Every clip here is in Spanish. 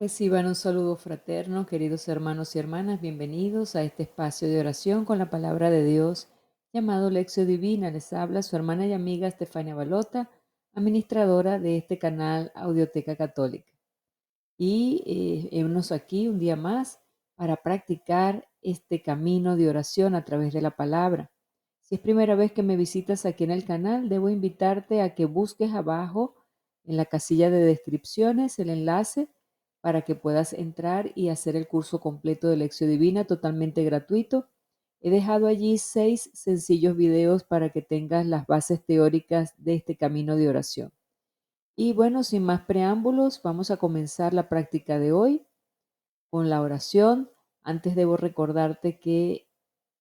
Reciban un saludo fraterno, queridos hermanos y hermanas, bienvenidos a este espacio de oración con la palabra de Dios llamado Lección Divina. Les habla su hermana y amiga Estefania Balota, administradora de este canal Audioteca Católica. Y hemos aquí un día más para practicar este camino de oración a través de la palabra. Si es primera vez que me visitas aquí en el canal, debo invitarte a que busques abajo en la casilla de descripciones el enlace para que puedas entrar y hacer el curso completo de Lección Divina totalmente gratuito. He dejado allí 6 sencillos videos para que tengas las bases teóricas de este camino de oración. Y bueno, sin más preámbulos, vamos a comenzar la práctica de hoy con la oración. Antes debo recordarte que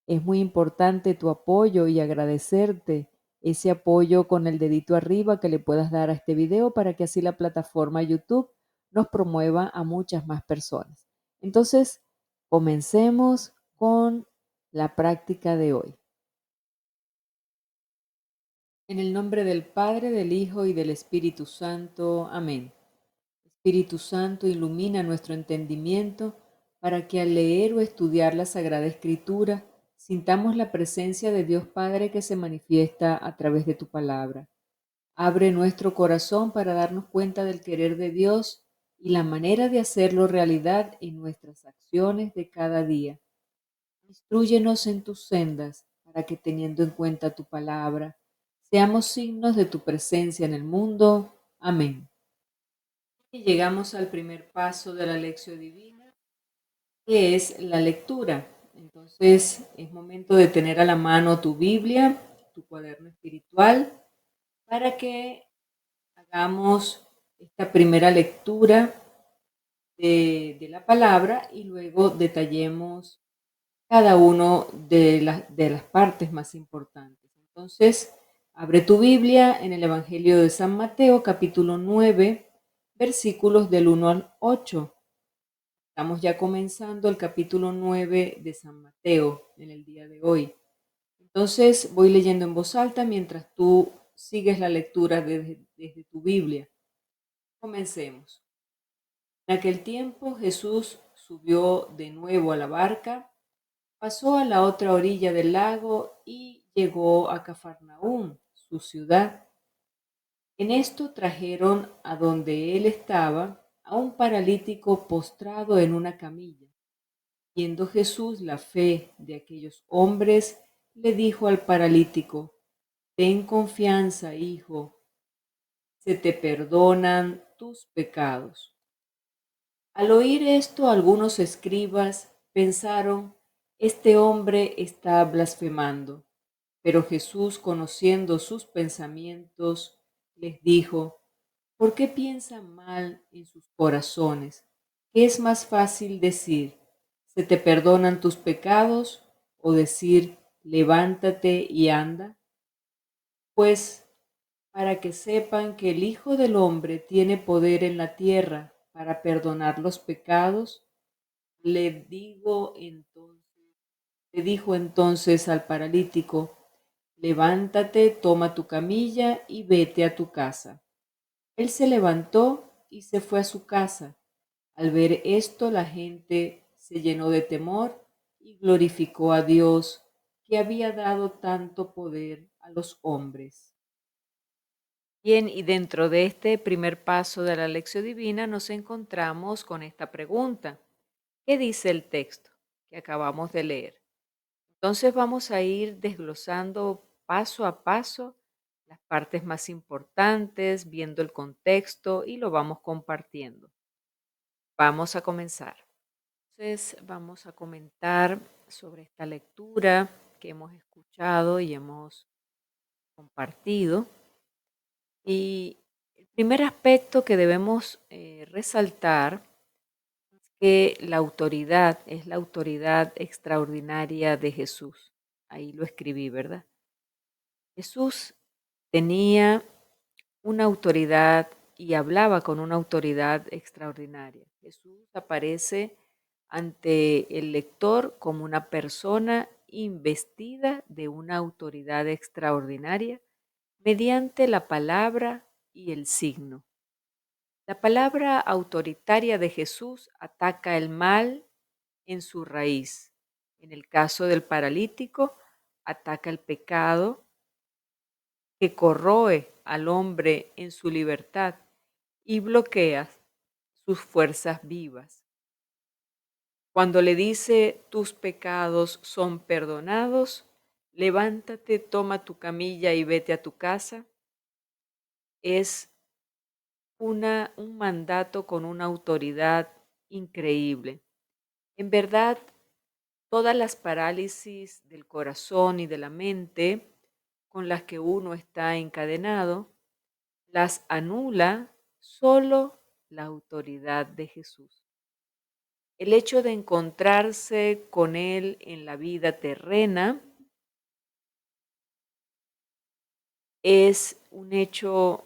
es muy importante tu apoyo y agradecerte ese apoyo con el dedito arriba que le puedas dar a este video para que así la plataforma YouTube nos promueva a muchas más personas. Entonces, comencemos con la práctica de hoy. En el nombre del Padre, del Hijo y del Espíritu Santo. Amén. Espíritu Santo, ilumina nuestro entendimiento para que al leer o estudiar la Sagrada Escritura sintamos la presencia de Dios Padre que se manifiesta a través de tu palabra. Abre nuestro corazón para darnos cuenta del querer de Dios y la manera de hacerlo realidad en nuestras acciones de cada día. Instrúyenos en tus sendas para que, teniendo en cuenta tu palabra, seamos signos de tu presencia en el mundo. Amén. Y llegamos al primer paso de la lección divina, que es la lectura. Entonces es momento de tener a la mano tu Biblia, tu cuaderno espiritual, para que hagamos esta primera lectura de la palabra y luego detallemos cada uno de las partes más importantes. Entonces, abre tu Biblia en el Evangelio de San Mateo, capítulo 9, versículos del 1 al 8. Estamos ya comenzando el capítulo 9 de San Mateo en el día de hoy. Entonces voy leyendo en voz alta mientras tú sigues la lectura desde tu Biblia. Comencemos. En aquel tiempo Jesús subió de nuevo a la barca, pasó a la otra orilla del lago y llegó a Cafarnaúm, su ciudad. En esto trajeron a donde él estaba a un paralítico postrado en una camilla. Viendo Jesús la fe de aquellos hombres, le dijo al paralítico: ten confianza, hijo, se te perdonan tus pecados. Al oír esto, algunos escribas pensaron: este hombre está blasfemando. Pero Jesús, conociendo sus pensamientos, les dijo: ¿por qué piensan mal en sus corazones? ¿Qué es más fácil decir: se te perdonan tus pecados, o decir: levántate y anda? Pues para que sepan que el Hijo del Hombre tiene poder en la tierra para perdonar los pecados, le dijo entonces al paralítico: levántate, toma tu camilla y vete a tu casa. Él se levantó y se fue a su casa. Al ver esto, la gente se llenó de temor y glorificó a Dios, que había dado tanto poder a los hombres. Bien, y dentro de este primer paso de la lección divina nos encontramos con esta pregunta: ¿qué dice el texto que acabamos de leer? Entonces vamos a ir desglosando paso a paso las partes más importantes, viendo el contexto y lo vamos compartiendo. Vamos a comenzar. Entonces vamos a comentar sobre esta lectura que hemos escuchado y hemos compartido. Y el primer aspecto que debemos resaltar es que la autoridad es la autoridad extraordinaria de Jesús. Ahí lo escribí, ¿verdad? Jesús tenía una autoridad y hablaba con una autoridad extraordinaria. Jesús aparece ante el lector como una persona investida de una autoridad extraordinaria mediante la palabra y el signo. La palabra autoritaria de Jesús ataca el mal en su raíz. En el caso del paralítico, ataca el pecado que corroe al hombre en su libertad y bloquea sus fuerzas vivas. Cuando le dice tus pecados son perdonados, levántate, toma tu camilla y vete a tu casa, es un mandato con una autoridad increíble. En verdad, todas las parálisis del corazón y de la mente con las que uno está encadenado, las anula solo la autoridad de Jesús. El hecho de encontrarse con Él en la vida terrena es un hecho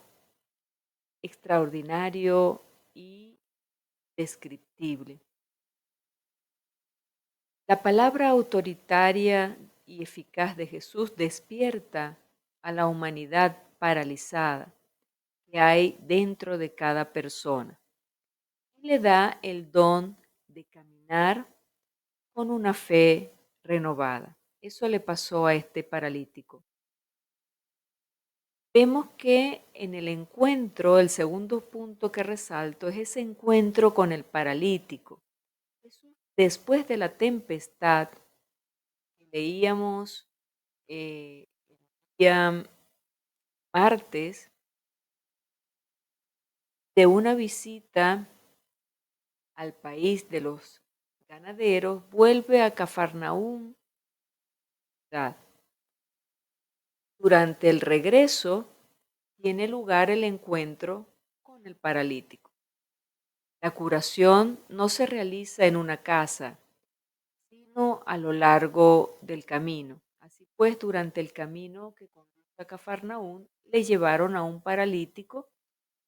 extraordinario y descriptible. La palabra autoritaria y eficaz de Jesús despierta a la humanidad paralizada que hay dentro de cada persona y le da el don de caminar con una fe renovada. Eso le pasó a este paralítico. Vemos que en el encuentro, el segundo punto que resalto es ese encuentro con el paralítico. Jesús, después de la tempestad, leíamos el día martes de una visita al país de los ganaderos, vuelve a Cafarnaúm. Durante el regreso tiene lugar el encuentro con el paralítico. La curación no se realiza en una casa, sino a lo largo del camino. Así pues, durante el camino que conduce a Cafarnaúm, le llevaron a un paralítico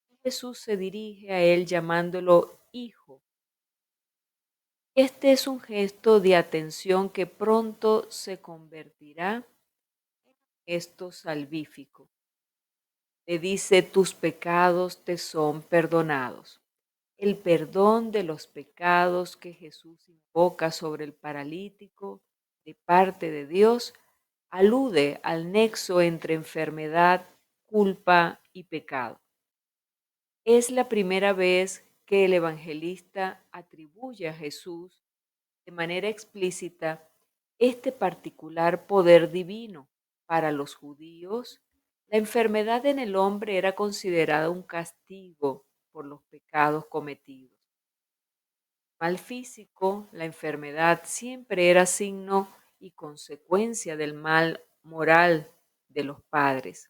y Jesús se dirige a él llamándolo hijo. Este es un gesto de atención que pronto se convertirá en un gesto salvífico. Le dice, tus pecados te son perdonados. El perdón de los pecados que Jesús invoca sobre el paralítico de parte de Dios alude al nexo entre enfermedad, culpa y pecado. Es la primera vez que el evangelista atribuye a Jesús de manera explícita este particular poder divino. Para los judíos, la enfermedad en el hombre era considerada un castigo por los pecados cometidos. Mal físico, la enfermedad siempre era signo y consecuencia del mal moral de los padres.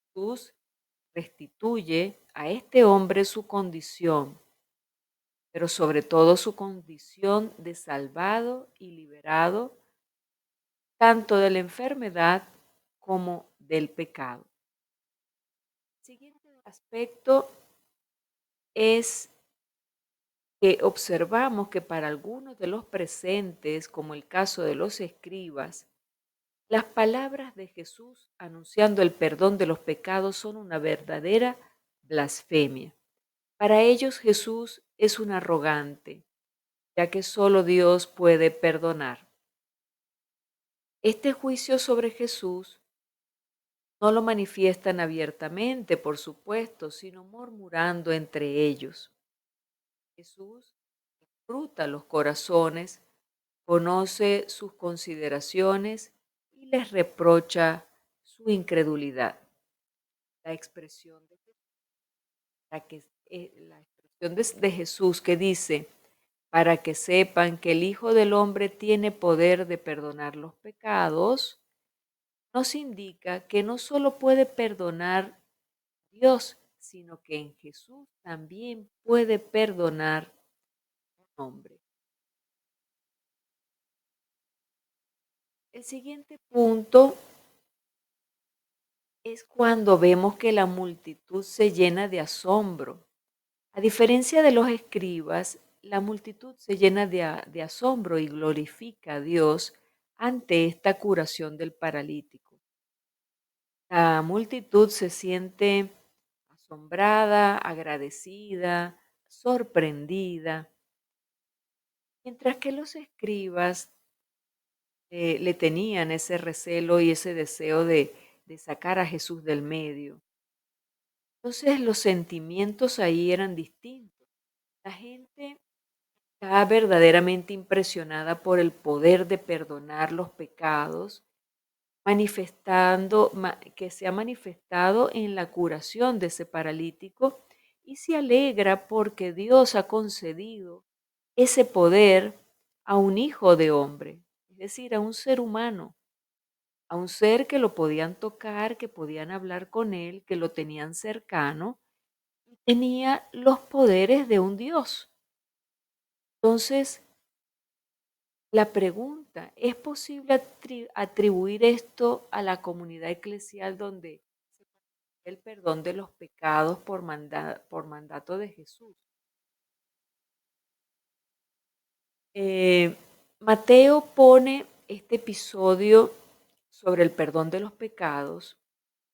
Jesús restituye a este hombre su condición, pero sobre todo su condición de salvado y liberado, tanto de la enfermedad como del pecado. El siguiente aspecto es que observamos que para algunos de los presentes, como el caso de los escribas, las palabras de Jesús anunciando el perdón de los pecados son una verdadera blasfemia. Para ellos Jesús es un arrogante, ya que solo Dios puede perdonar. Este juicio sobre Jesús no lo manifiestan abiertamente, por supuesto, sino murmurando entre ellos. Jesús escruta los corazones, conoce sus consideraciones y les reprocha su incredulidad. La expresión de Jesús que dice, para que sepan que el Hijo del Hombre tiene poder de perdonar los pecados, nos indica que no solo puede perdonar Dios, sino que en Jesús también puede perdonar un hombre. El siguiente punto es cuando vemos que la multitud se llena de asombro. A diferencia de los escribas, la multitud se llena de asombro y glorifica a Dios ante esta curación del paralítico. La multitud se siente asombrada, agradecida, sorprendida, mientras que los escribas le tenían ese recelo y ese deseo de sacar a Jesús del medio. Entonces los sentimientos ahí eran distintos. La gente estaba verdaderamente impresionada por el poder de perdonar los pecados, que se ha manifestado en la curación de ese paralítico, y se alegra porque Dios ha concedido ese poder a un hijo de hombre, es decir, a un ser humano, a un ser que lo podían tocar, que podían hablar con él, que lo tenían cercano, y tenía los poderes de un Dios. Entonces, la pregunta, ¿es posible atribuir esto a la comunidad eclesial donde se practica el perdón de los pecados por mandato de Jesús? Mateo pone este episodio sobre el perdón de los pecados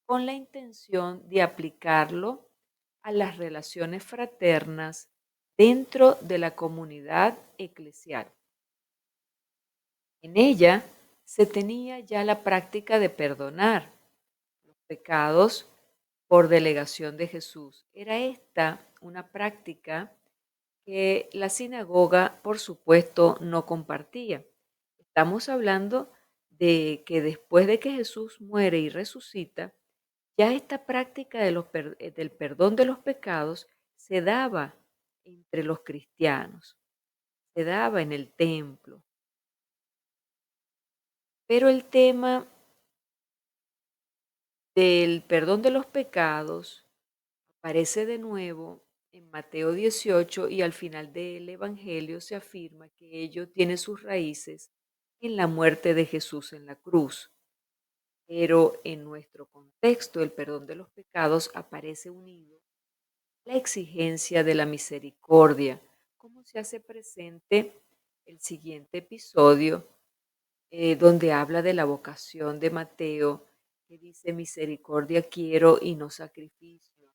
con la intención de aplicarlo a las relaciones fraternas dentro de la comunidad eclesial. En ella se tenía ya la práctica de perdonar los pecados por delegación de Jesús. Era esta una práctica que la sinagoga, por supuesto, no compartía. Estamos hablando de que después de que Jesús muere y resucita, ya esta práctica del perdón de los pecados se daba entre los cristianos, se daba en el templo. Pero el tema del perdón de los pecados aparece de nuevo en Mateo 18 y al final del Evangelio se afirma que ello tiene sus raíces en la muerte de Jesús en la cruz. Pero en nuestro contexto el perdón de los pecados aparece unido a la exigencia de la misericordia, como se hace presente el siguiente episodio donde habla de la vocación de Mateo, que dice misericordia quiero y no sacrificio,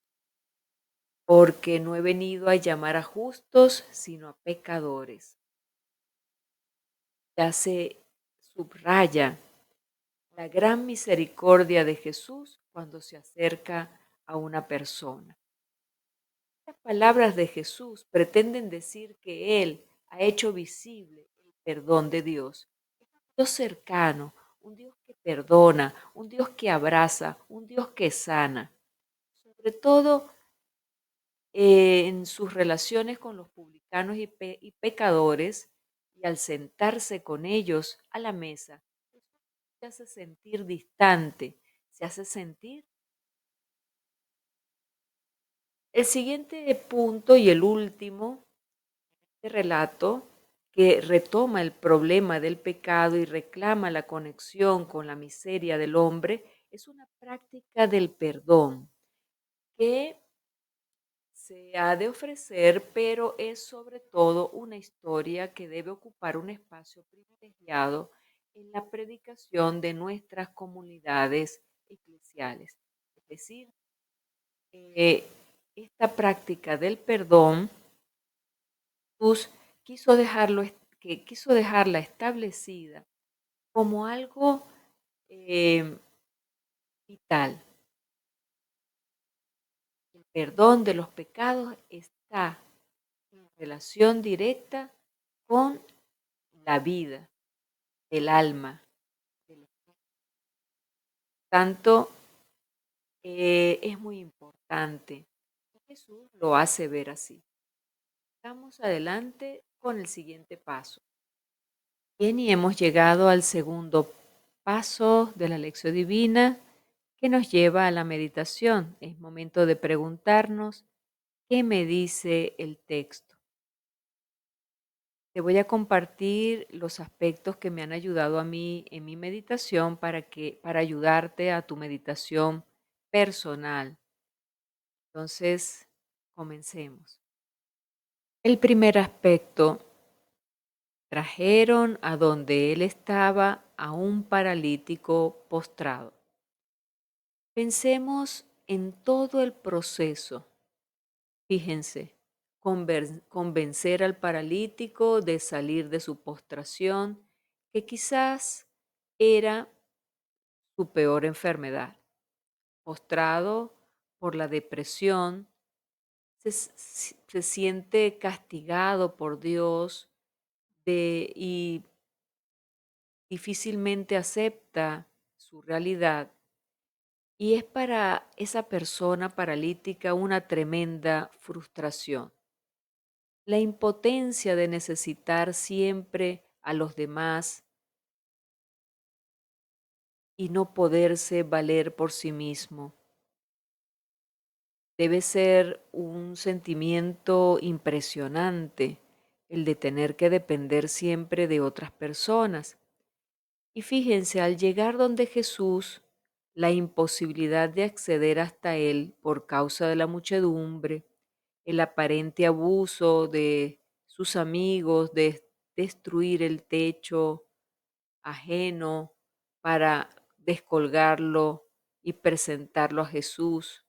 porque no he venido a llamar a justos, sino a pecadores. Ya se subraya la gran misericordia de Jesús cuando se acerca a una persona. Las palabras de Jesús pretenden decir que Él ha hecho visible el perdón de Dios. Dios cercano, un Dios que perdona, un Dios que abraza, un Dios que sana. Sobre todo en sus relaciones con los publicanos y pecadores, y al sentarse con ellos a la mesa, se hace sentir distante, se hace sentir. El siguiente punto y el último, este relato que retoma el problema del pecado y reclama la conexión con la miseria del hombre, es una práctica del perdón que se ha de ofrecer, pero es sobre todo una historia que debe ocupar un espacio privilegiado en la predicación de nuestras comunidades eclesiales. Es decir, eh, esta práctica del perdón, Jesús quiso dejarla establecida como algo eh, vital. El perdón de los pecados está en relación directa con la vida del alma. Del tanto, es muy importante. Jesús lo hace ver así. Vamos adelante con el siguiente paso. Bien, y hemos llegado al segundo paso de la lección divina que nos lleva a la meditación. Es momento de preguntarnos, ¿qué me dice el texto? Te voy a compartir los aspectos que me han ayudado a mí en mi meditación para ayudarte a tu meditación personal. Entonces, comencemos. El primer aspecto, trajeron a donde él estaba a un paralítico postrado. Pensemos en todo el proceso, fíjense, convencer al paralítico de salir de su postración, que quizás era su peor enfermedad. Postrado por la depresión, se siente castigado por Dios y difícilmente acepta su realidad. Y es para esa persona paralítica una tremenda frustración. La impotencia de necesitar siempre a los demás y no poderse valer por sí mismo. Debe ser un sentimiento impresionante el de tener que depender siempre de otras personas. Y fíjense, al llegar donde Jesús, la imposibilidad de acceder hasta Él por causa de la muchedumbre, el aparente abuso de sus amigos, de destruir el techo ajeno para descolgarlo y presentarlo a Jesús.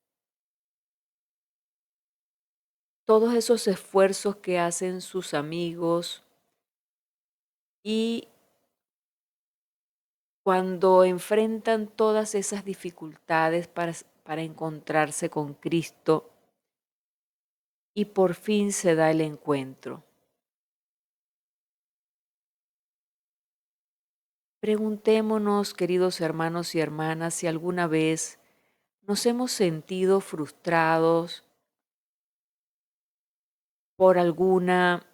Todos esos esfuerzos que hacen sus amigos y cuando enfrentan todas esas dificultades para encontrarse con Cristo y por fin se da el encuentro. Preguntémonos, queridos hermanos y hermanas, si alguna vez nos hemos sentido frustrados por alguna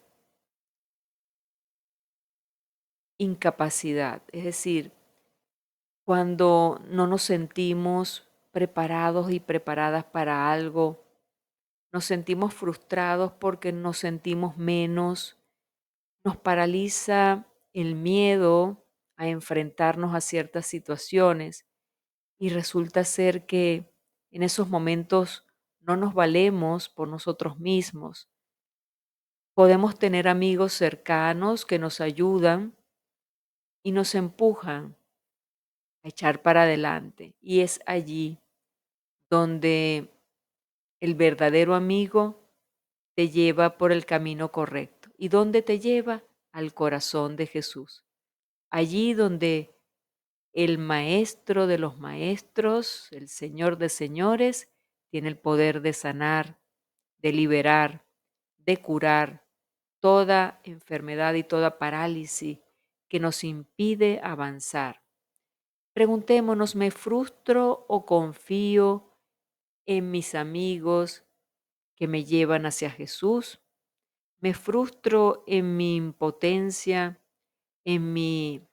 incapacidad, es decir, cuando no nos sentimos preparados y preparadas para algo, nos sentimos frustrados porque nos sentimos menos, nos paraliza el miedo a enfrentarnos a ciertas situaciones y resulta ser que en esos momentos no nos valemos por nosotros mismos. Podemos tener amigos cercanos que nos ayudan y nos empujan a echar para adelante. Y es allí donde el verdadero amigo te lleva por el camino correcto. ¿Y dónde te lleva? Al corazón de Jesús. Allí donde el maestro de los maestros, el señor de señores, tiene el poder de sanar, de liberar, de curar toda enfermedad y toda parálisis que nos impide avanzar. Preguntémonos, ¿me frustro o confío en mis amigos que me llevan hacia Jesús? ¿Me frustro en mi impotencia, en mi,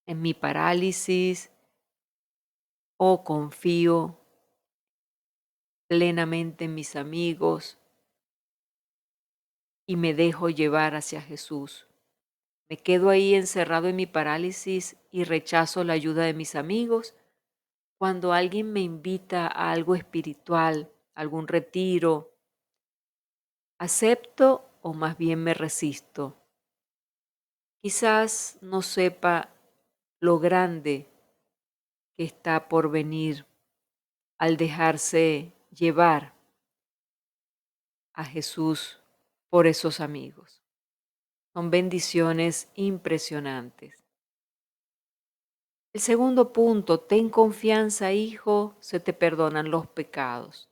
en mi parálisis o confío plenamente en mis amigos y me dejo llevar hacia Jesús? ¿Me quedo ahí encerrado en mi parálisis y rechazo la ayuda de mis amigos? Cuando alguien me invita a algo espiritual, algún retiro, ¿acepto o más bien me resisto? Quizás no sepa lo grande que está por venir al dejarse llevar a Jesús por esos amigos. Son bendiciones impresionantes. El segundo punto, ten confianza, hijo, se te perdonan los pecados.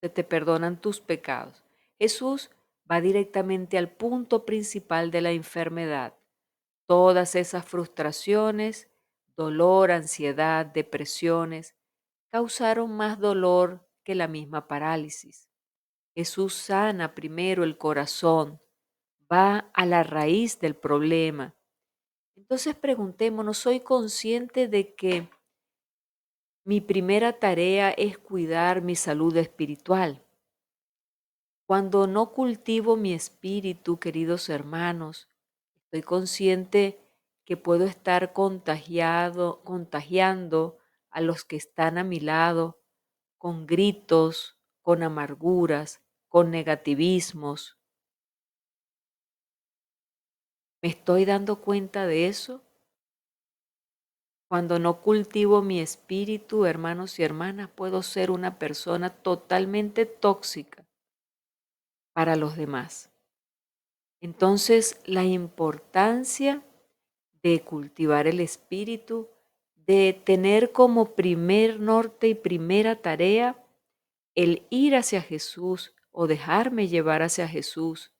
Se te perdonan tus pecados. Jesús va directamente al punto principal de la enfermedad. Todas esas frustraciones, dolor, ansiedad, depresiones, causaron más dolor que la misma parálisis. Jesús sana primero el corazón, va a la raíz del problema. Entonces preguntémonos, ¿soy consciente de que mi primera tarea es cuidar mi salud espiritual? Cuando no cultivo mi espíritu, queridos hermanos, estoy consciente que puedo estar contagiando a los que están a mi lado con gritos, con amarguras, con negativismos. ¿Me estoy dando cuenta de eso? Cuando no cultivo mi espíritu, hermanos y hermanas, puedo ser una persona totalmente tóxica para los demás. Entonces, la importancia de cultivar el espíritu, de tener como primer norte y primera tarea el ir hacia Jesús o dejarme llevar hacia Jesús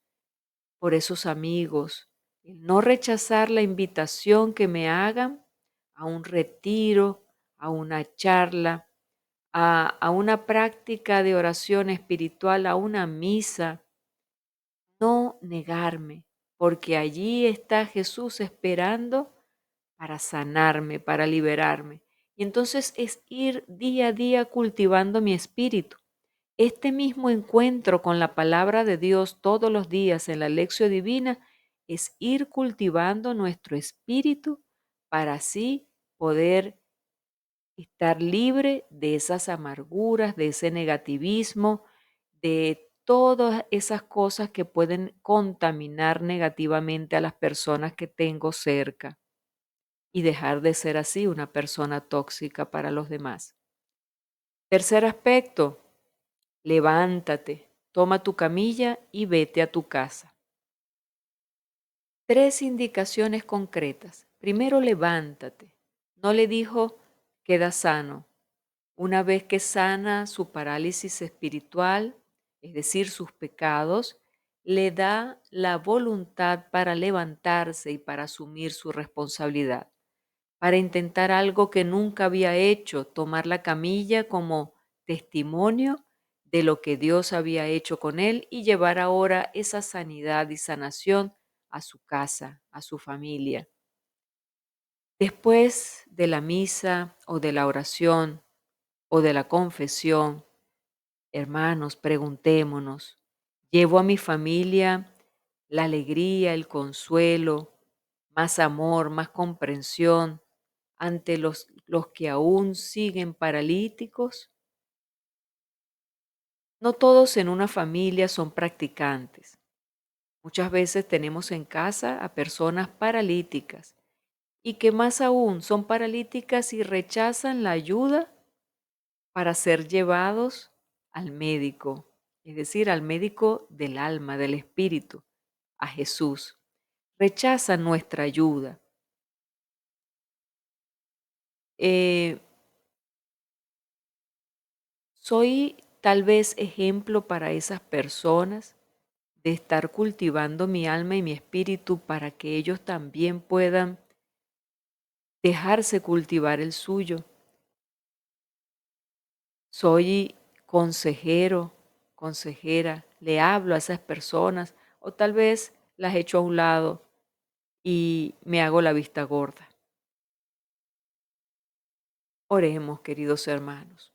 por esos amigos, el no rechazar la invitación que me hagan a un retiro, a una charla, a una práctica de oración espiritual, a una misa, no negarme, porque allí está Jesús esperando para sanarme, para liberarme. Y entonces es ir día a día cultivando mi espíritu. Este mismo encuentro con la palabra de Dios todos los días en la lección divina es ir cultivando nuestro espíritu para así poder estar libre de esas amarguras, de ese negativismo, de todas esas cosas que pueden contaminar negativamente a las personas que tengo cerca y dejar de ser así una persona tóxica para los demás. Tercer aspecto, levántate, toma tu camilla y vete a tu casa. 3 indicaciones concretas. Primero, levántate. No le dijo, queda sano. Una vez que sana su parálisis espiritual, es decir, sus pecados, le da la voluntad para levantarse y para asumir su responsabilidad, para intentar algo que nunca había hecho, tomar la camilla como testimonio de lo que Dios había hecho con él y llevar ahora esa sanidad y sanación a su casa, a su familia. Después de la misa o de la oración o de la confesión, hermanos, preguntémonos, ¿llevo a mi familia la alegría, el consuelo, más amor, más comprensión ante los que aún siguen paralíticos? No todos en una familia son practicantes. Muchas veces tenemos en casa a personas paralíticas y que más aún son paralíticas y rechazan la ayuda para ser llevados al médico, es decir, al médico del alma, del espíritu, a Jesús. Rechazan nuestra ayuda. Eh, Soy tal vez ejemplo para esas personas de estar cultivando mi alma y mi espíritu para que ellos también puedan dejarse cultivar el suyo. Soy consejero, consejera, le hablo a esas personas o tal vez las echo a un lado y me hago la vista gorda. Oremos, queridos hermanos.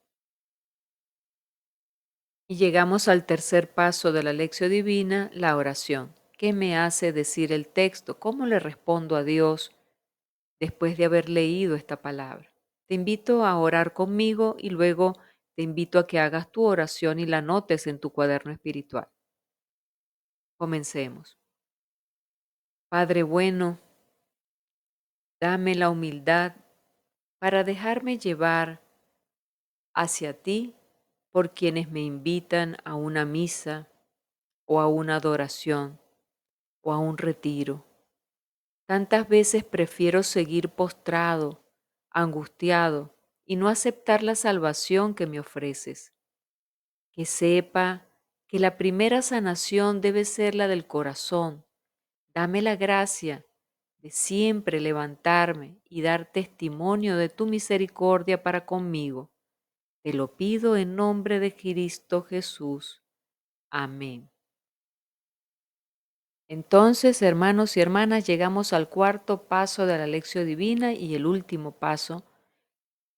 Y llegamos al tercer paso de la lección divina, la oración. ¿Qué me hace decir el texto? ¿Cómo le respondo a Dios después de haber leído esta palabra? Te invito a orar conmigo y luego te invito a que hagas tu oración y la anotes en tu cuaderno espiritual. Comencemos. Padre bueno, dame la humildad para dejarme llevar hacia ti por quienes me invitan a una misa o a una adoración o a un retiro. Tantas veces prefiero seguir postrado, angustiado y no aceptar la salvación que me ofreces. Que sepa que la primera sanación debe ser la del corazón. Dame la gracia de siempre levantarme y dar testimonio de tu misericordia para conmigo. Te lo pido en nombre de Cristo Jesús. Amén. Entonces, hermanos y hermanas, llegamos al cuarto paso de la lección divina y el último paso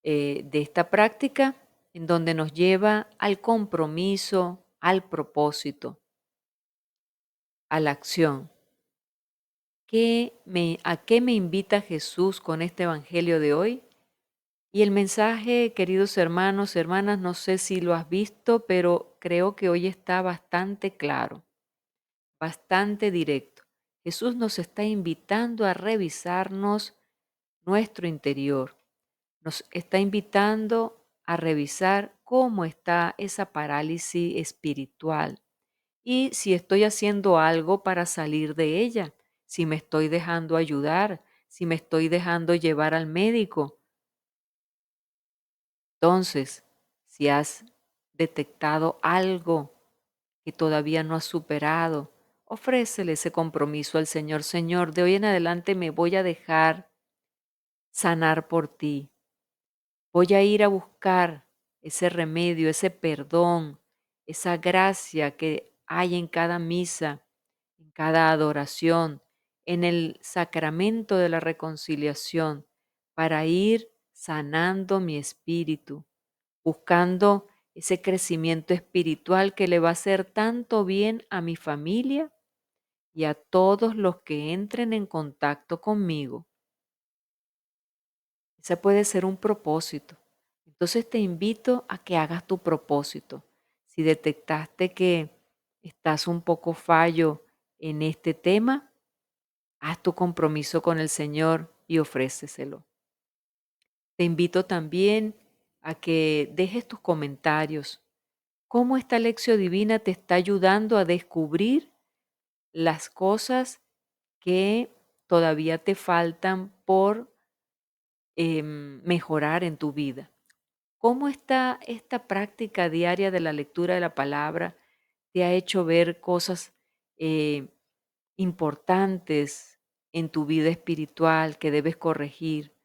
de esta práctica, en donde nos lleva al compromiso, al propósito, a la acción. ¿A qué me invita Jesús con este evangelio de hoy? Y el mensaje, queridos hermanos, hermanas, no sé si lo has visto, pero creo que hoy está bastante claro, bastante directo. Jesús nos está invitando a revisarnos nuestro interior, nos está invitando a revisar cómo está esa parálisis espiritual y si estoy haciendo algo para salir de ella, si me estoy dejando ayudar, si me estoy dejando llevar al médico. Entonces, si has detectado algo que todavía no has superado, ofrécele ese compromiso al Señor. Señor, de hoy en adelante me voy a dejar sanar por ti. Voy a ir a buscar ese remedio, ese perdón, esa gracia que hay en cada misa, en cada adoración, en el sacramento de la reconciliación, para ir sanando mi espíritu, buscando ese crecimiento espiritual que le va a hacer tanto bien a mi familia y a todos los que entren en contacto conmigo. Ese puede ser un propósito. Entonces te invito a que hagas tu propósito. Si detectaste que estás un poco fallo en este tema, haz tu compromiso con el Señor y ofréceselo. Te invito también a que dejes tus comentarios. ¿Cómo esta lección divina te está ayudando a descubrir las cosas que todavía te faltan por mejorar en tu vida? ¿Cómo está esta práctica diaria de la lectura de la palabra te ha hecho ver cosas eh, importantes en tu vida espiritual que debes corregir?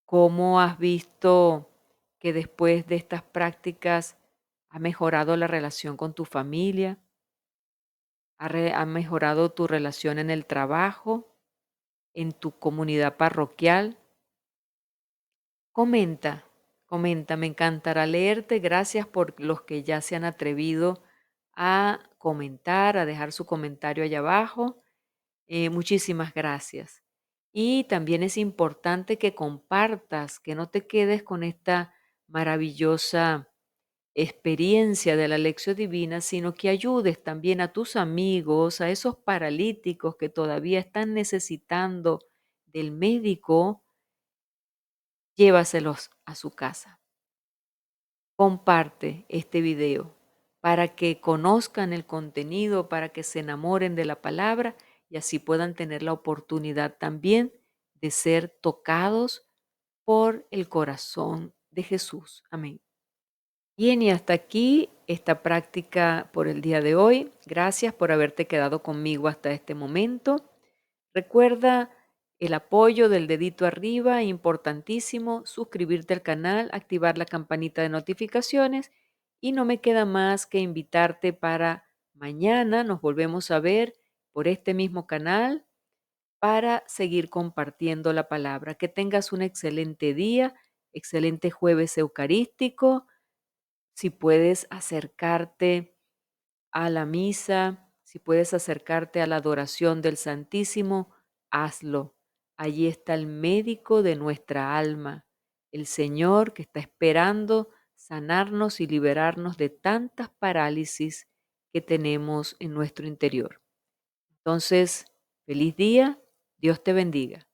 ¿Cómo has visto que después de estas prácticas ha mejorado la relación con tu familia? ¿Ha mejorado tu relación en el trabajo, en tu comunidad parroquial? Comenta, comenta, me encantará leerte. Gracias por los que ya se han atrevido a comentar, a dejar su comentario allá abajo. Muchísimas gracias. Y también es importante que compartas, que no te quedes con esta maravillosa experiencia de la lección divina, sino que ayudes también a tus amigos, a esos paralíticos que todavía están necesitando del médico, llévaselos a su casa. Comparte este video para que conozcan el contenido, para que se enamoren de la palabra y así puedan tener la oportunidad también de ser tocados por el corazón de Jesús. Amén. Bien, y hasta aquí esta práctica por el día de hoy. Gracias por haberte quedado conmigo hasta este momento. Recuerda el apoyo del dedito arriba, importantísimo, suscribirte al canal, activar la campanita de notificaciones y no me queda más que invitarte para mañana nos volvemos a ver por este mismo canal para seguir compartiendo la palabra. Que tengas un excelente día, excelente jueves eucarístico. Si puedes acercarte a la misa, si puedes acercarte a la adoración del Santísimo, hazlo. Allí está el médico de nuestra alma, el Señor que está esperando sanarnos y liberarnos de tantas parálisis que tenemos en nuestro interior. Entonces, feliz día, Dios te bendiga.